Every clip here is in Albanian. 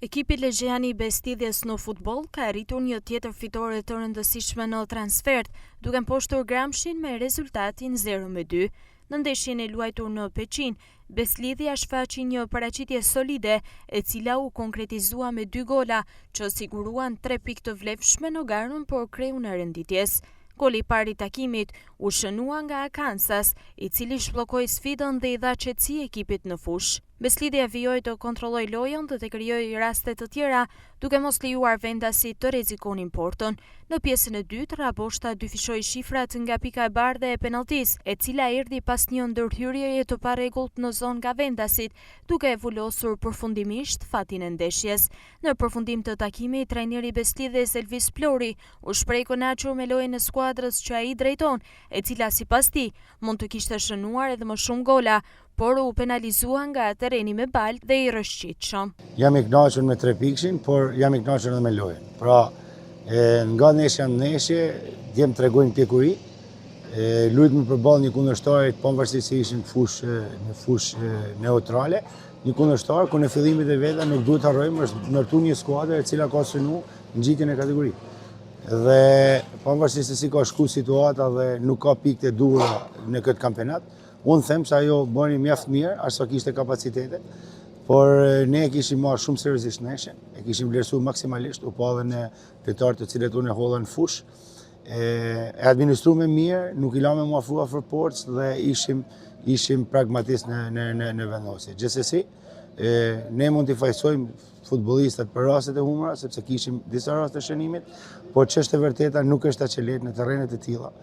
Ekipi Legjeani i Bestidhjes në futboll ka arritur një tjetër fitore të rëndësishme në transfert, duke mposhtur Gramshin me rezultatin 0-2. Në ndeshjen e luajtur në Peqin, Bestlidhja shfaqi një paraqitje solide, e cila u konkretizua me 2 gola, që siguruan 3 pikë të vlefshme në garën për kreun e renditjes. Goli i parë i takimit u shënua nga Kansas, i cili shbllokoi sfidën dhe i dha qetësi ekipit në fushë. Bestlidhja vijoi të kontrollojë lojën dhe të krijojë raste të tjera, duke mos lejuar vendasit të rrezikonin portën. Në pjesën e dytë, Raboshta dyfishoi shifrat nga pika e bardhë e penalltis, e cila erdhi pas një ndërhyrjeje të parregullt në zonë nga vendasit, duke vulosur përfundimisht fatin e ndeshjes. Në përfundim të takimit, trajneri i Bestlidhjes Elvis Plori u shpreh i kënaqur me lojën e skuadrës që ai drejton, e cila sipas tij mund të kishte shënuar edhe më shumë gola, por u penalizua nga terreni me balë dhe i rrëshqitshëm. Jam i kënaqur me 3 pikshin, por jam i kënaqur edhe me lojën. Pra, nga ndeshja në ndeshje, djem tregojnë pjekuri, lujtëm përballë një kundërshtarit pavarësisht se ishin në fushë neutrale, një kundërshtar ku në fillimit e veta nuk duhet harrojmë është ndërtu një skuadër e cila ka synu në ngjitjen e kategorisë. Dhe pavarësisht se si ka shku situata dhe nuk ka pikë të duhura në këtë kampionat, unë them se ajo bëni mjaft mirë, as sa kishte kapacitete, por ne e kishim marrë shumë seriozisht ndeshjen, e kishim vlerësuar maksimalisht, u pa edhe në lojtarët të cilët unë e holla në fushë, e administruar me mirë, nuk i lamë mu afru afër portës dhe ishim pragmatistë në vendosje. Gjithsesi, ne mund t'i fajsojmë futbollistat për rastet e humra, sepse kishim disa raste të shënimit, por ç'është e vërteta nuk është aq e lehtë në terrenet e tilla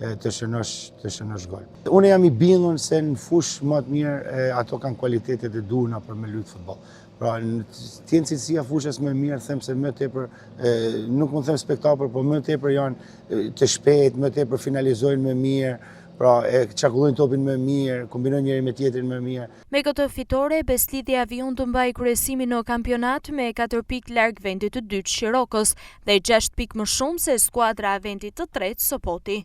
të shënosh gol. Unë jam i bindur se në fushë më të mirë ato kanë kualitetet e duhura për me luajtur futboll. Pra, tjenë cilësia fushës më mirë, them se më tepër, nuk mund të them spektakël, por më tepër janë të shpejtë, më tepër finalizojnë më mirë, pra e çarkullojnë topin më mirë, kombinojnë njëri me tjetrin më mirë. Me këtë fitore, Bestlidhja vijon të mbajë kryesimin në kampionat me 4 pikë larg vendit të dytë Shirokës dhe 6 pikë më shumë se skuadra e vendit të tretë Sopoti.